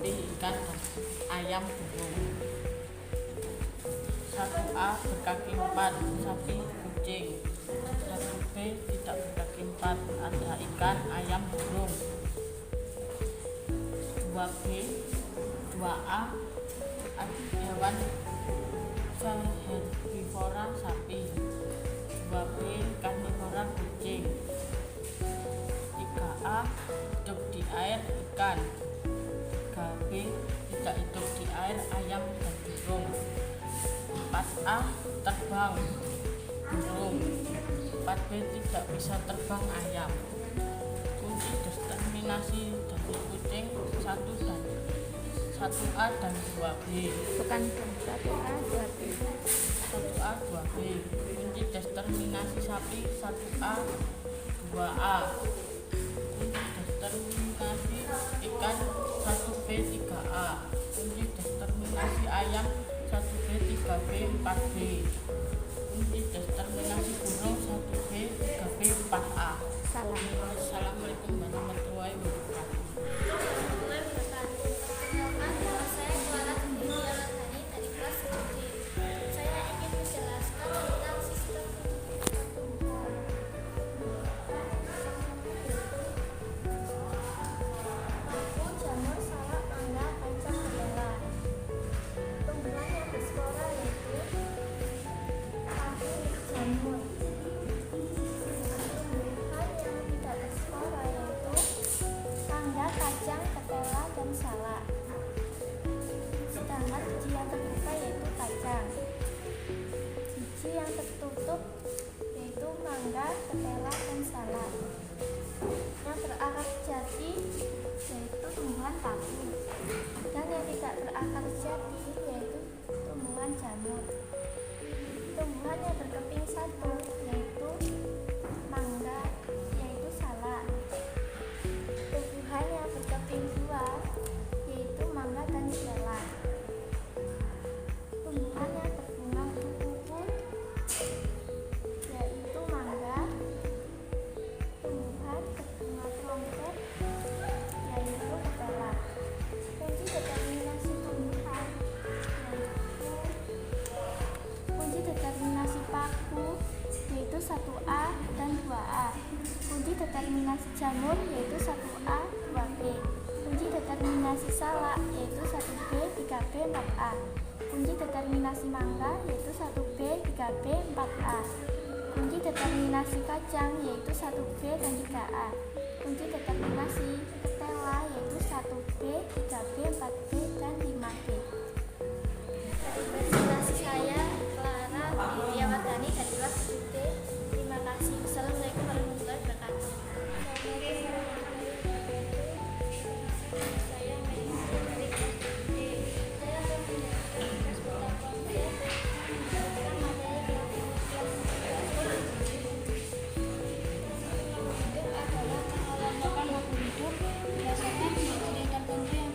sapi, ikan, dan ayam burung. 1A berkaki 4, sapi, kucing. 1B tidak berkaki 4, ada ikan, ayam, burung. 2B 2A hewan herbivora, sapi. 2B karnivora, kucing. 3A hidup di air, ikan. 3B tidak hidup di air, ayam dan burung. 4A terbang, burung. 4B tidak bisa terbang, ayam. Kunci determinasi dari kucing 1A dan 2B. Bukan 1A, 2B. 1A, 2B. Kunci determinasi sapi 1A, 2A. Kunci determinasi ikan 1B, 3A. Kunci determinasi ayam 1B, 3B, 4B. Kunci determinasi burung 1B, 3B, 4A. Assalamualaikum warahmatullahi wabarakatuh. Perkenalkan, nama saya Clara Gendini dari kelas 1D. Saya ingin menjelaskan tentang sistem pertumbuhan. Bambu, jamur, salak, mangga, kacang, ketela. Tumbuhan yang berspora yaitu padi, jamur. Tumbuhan yang tidak berspora yaitu mangga, kacang, ketela, dan salak. Sedangkan biji yang terbuka yaitu kacang. Biji yang tertutup yaitu mangga, ketela, dan salak. Yang berakar jati yaitu tumbuhan paku. Dan yang tidak berakar jati yaitu tumbuhan jamur. Tumbuhan yang berkeping satu yaitu mangga, yaitu salak. Tumbuhan yang berkeping dua yaitu mangga dan ketela. Tumbuhan yang berbunga kupu-kupu yaitu mangga. Tumbuhan berbunga trompet yaitu ketela. Kunci determinasi tumbuhan yaitu kunci determinasi paku yaitu 1A dan 2A. Kunci determinasi jamur yaitu 1A, 2B. Kunci determinasi salak yaitu 1B, 3B, 4A. Kunci determinasi mangga yaitu 1B, 3B, 4A. Kunci determinasi kacang yaitu 1B dan 3A. Kunci determinasi ketela yaitu 1B, 3B, 4B, dan 5B. Presentasi saya Clara Widiawardani dari kelas 1D. Terima kasih. Assalamualaikum warahmatullahi wabarakatuh. Saya Melisa dari kelas 1D. Saya akan menjelaskan tugas pertama tentang materi kelas 1D. Hidup adalah pengelolaan makhluk hidup berdasarkan ciri-ciri tertentu yang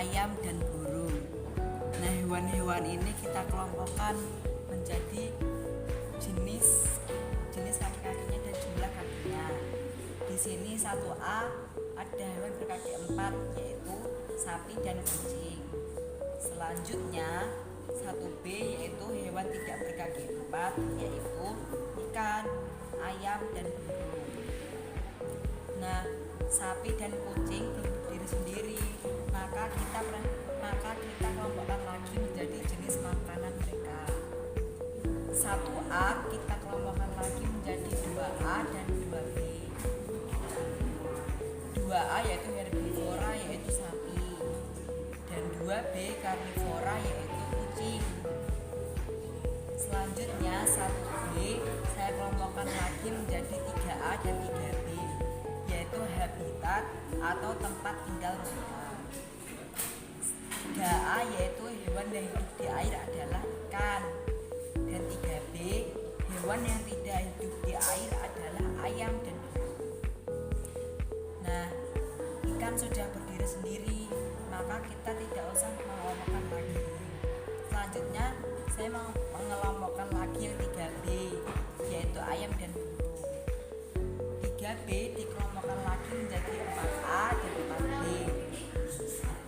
ayam, dan burung. Nah, hewan-hewan ini kita kelompokkan menjadi jenis kaki-kakinya dan jumlah kakinya. Di sini 1A ada hewan berkaki 4 yaitu sapi dan kucing. Selanjutnya 1B yaitu hewan tidak berkaki 4 yaitu ikan, ayam, dan burung. Nah, sapi dan kucing berdiri sendiri, maka kita kelompokkan lagi menjadi jenis makanan mereka. 1A kita kelompokkan lagi menjadi 2A dan 2B. 2A yaitu herbivora yaitu sapi, dan 2B karnivora yaitu kucing. Selanjutnya 1B saya kelompokkan lagi menjadi 3A dan 3B yaitu habitat atau tempat tinggal mereka. 3A yaitu hewan yang hidup di air adalah ikan, dan 3B hewan yang tidak hidup di air adalah ayam dan burung. Nah, ikan sudah berdiri sendiri, maka kita tidak usah mengelompokkan lagi. Selanjutnya saya mau mengelompokkan lagi yang 3B yaitu ayam dan burung. 3B dikelompokkan lagi menjadi 4A dan 4B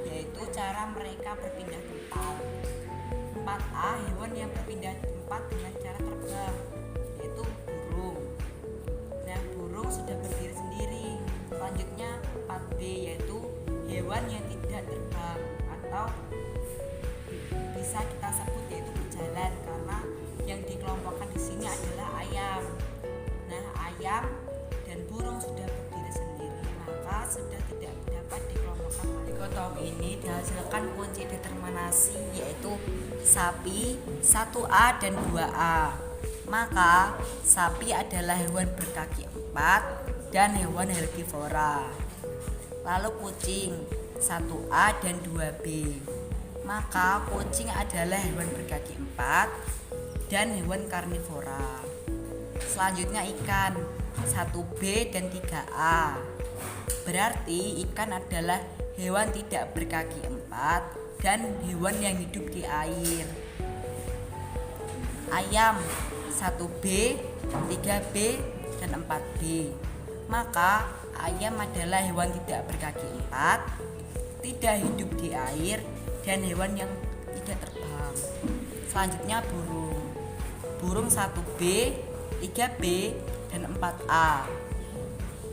yaitu cara mereka berpindah tempat. 4A hewan yang berpindah tempat dengan cara terbang yaitu burung. Nah, burung sudah berdiri sendiri. Selanjutnya 4B yaitu hewan yang tidak terbang atau bisa kita sebut yaitu berjalan, karena yang dikelompokkan di sini adalah ayam. Nah, ayam dan burung sudah berdiri sendiri, maka sudah tidak dapat dikelompokkan lagi. Dikotomi ini dihasilkan kunci determinasi yaitu sapi 1A dan 2A. Maka sapi adalah hewan berkaki 4 dan hewan herbivora. Lalu kucing 1A dan 2B. Maka kucing adalah hewan berkaki 4 dan hewan karnivora. Selanjutnya ikan 1B dan 3A. Berarti ikan adalah hewan tidak berkaki 4 dan hewan yang hidup di air. Ayam 1B, 3B, dan 4B. Maka ayam adalah hewan tidak berkaki 4, tidak hidup di air, dan hewan yang tidak terbang. Selanjutnya burung. Burung 1B, 3B, dan 4A.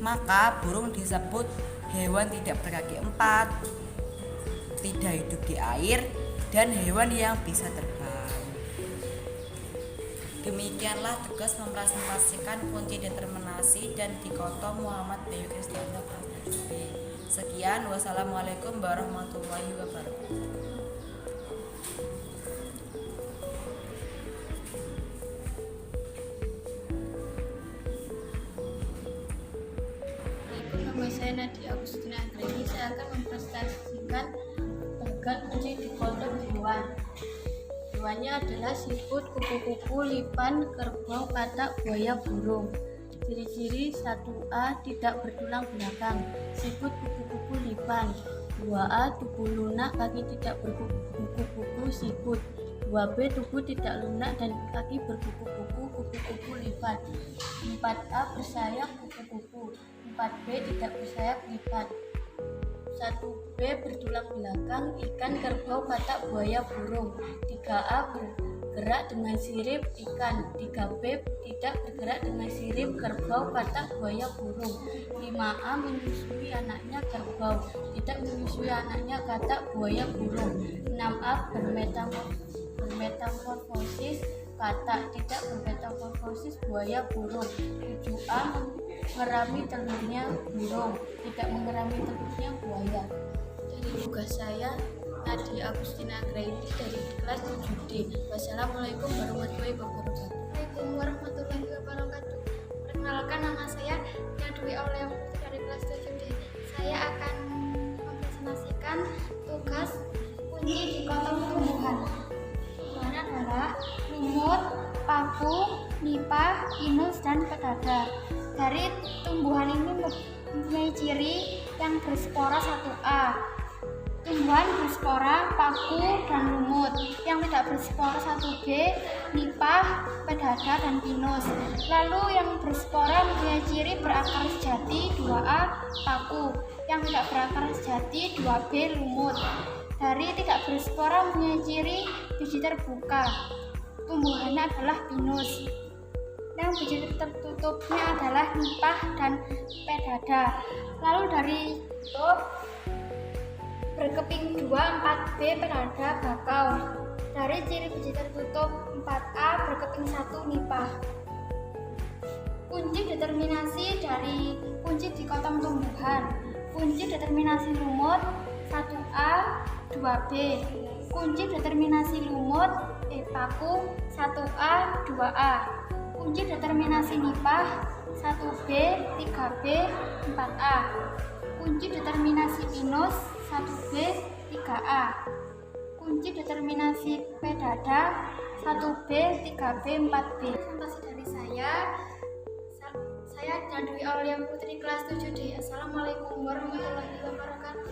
Maka burung disebut hewan tidak berkaki 4, tidak hidup di air, dan hewan yang bisa terbang. Demikianlah tugas mempresentasikan kunci determinasi dan dikotom Muhammad Bayu Kristianto kelas 7B. Sekian, wassalamualaikum warahmatullahi wabarakatuh. Nama saya Nadia Agustina Anggreni. Saya akan mempresentasikan bagan kunci dikotom hewan. Hewannya adalah siput, kupu-kupu, lipan, kerbau, katak, buaya, burung. Ciri-ciri 1A tidak bertulang belakang, siput, kupu-kupu, lipan. 2A tubuh lunak, kaki tidak berkuku-kuku, siput. 2B tubuh tidak lunak dan kaki berkuku-kuku, kupu-kupu, lipan. 4A bersayap, kupu-kupu. 4B tidak bersayap, lipan. 1B bertulang belakang, ikan, kerbau, katak, buaya, burung. 3A bergerak dengan sirip, ikan. 3B tidak bergerak dengan sirip, kerbau, katak, buaya, burung. 5A menyusui anaknya, kerbau. Tidak menyusui anaknya, katak, buaya, burung. 6A bermetamorfosis, katak. Tidak bermetamorfosis, buaya, burung. 7A mengerami telurnya, burung. Tidak mengerami telurnya, buaya. Dari tugas saya Nadia Agustina Anggreni dari kelas 7D. Wassalamualaikum warahmatullahi wabarakatuh. Waalaikumsalam warahmatullahi wabarakatuh. Perkenalkan, nama saya Nia Dwi Aulia dari kelas 7D. Saya akan mempresentasikan tugas kunci dikotom tumbuhan. Tumbuhan adalah lumut, paku, nipah, pinus, dan petaka. Dari tumbuhan ini mempunyai ciri yang berspora 1A. tumbuhan berspora, paku, dan lumut. Yang tidak berspora 1B, nipah, pedada, dan pinus. Lalu yang berspora mempunyai ciri berakar sejati 2A, paku. Yang tidak berakar sejati 2B, lumut. Dari tidak berspora mempunyai ciri biji terbuka. Tumbuhannya adalah pinus. Yang biji tertutupnya adalah nipah dan pedada. Lalu dari itu berkeping 2, 4B, pedada, bakau. Dari ciri biji tertutup 4A, berkeping 1, nipah. Kunci determinasi dari kunci dikotom tumbuhan. Kunci determinasi lumut 1A, 2B. Kunci determinasi lumut paku 1A, 2A. Kunci determinasi nipah 1B, 3B, 4A. Kunci determinasi pinus 1B, 3A. Kunci determinasi pedada 1B, 3B, 4B. Presentasi dari saya Dwi Aulia Putri kelas 7D. Assalamualaikum warahmatullahi wabarakatuh.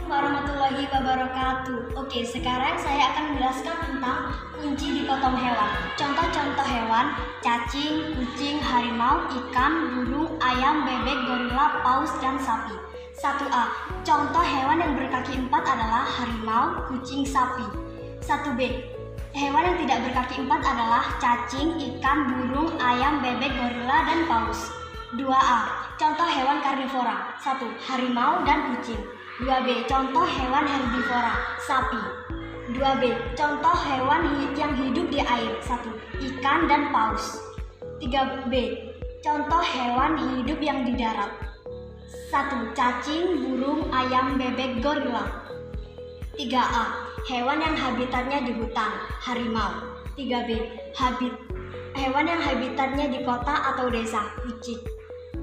Warahmatullahi wabarakatuh. Oke, sekarang saya akan menjelaskan tentang kunci dikotom hewan. Contoh-contoh hewan: cacing, kucing, harimau, ikan, burung, ayam, bebek, gorila, paus, dan sapi. 1A. Contoh hewan yang berkaki 4 adalah harimau, kucing, sapi. 1B. Hewan yang tidak berkaki 4 adalah cacing, ikan, burung, ayam, bebek, gorila, dan paus. 2A. Contoh hewan karnivora. 1. Harimau dan kucing. 2B. Contoh hewan herbivora, sapi. 2B. Contoh hewan yang hidup di air. 1. Ikan dan paus. 3B. Contoh hewan hidup yang di darat. 1. Cacing, burung, ayam, bebek, gorila. 3A. Hewan yang habitatnya di hutan, harimau. 3B. Hewan yang habitatnya di kota atau desa, kucing.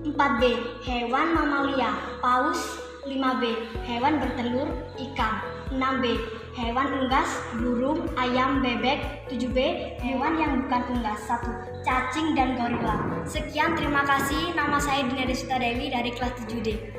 4B. Hewan mamalia, paus. 5B. Hewan bertelur, ikan. 6B. Hewan unggas, burung, ayam, bebek. 7B. Hewan yang bukan unggas. 1. Cacing dan gorila. Sekian, terima kasih. Nama saya Dina Desita Dewi dari kelas 7D.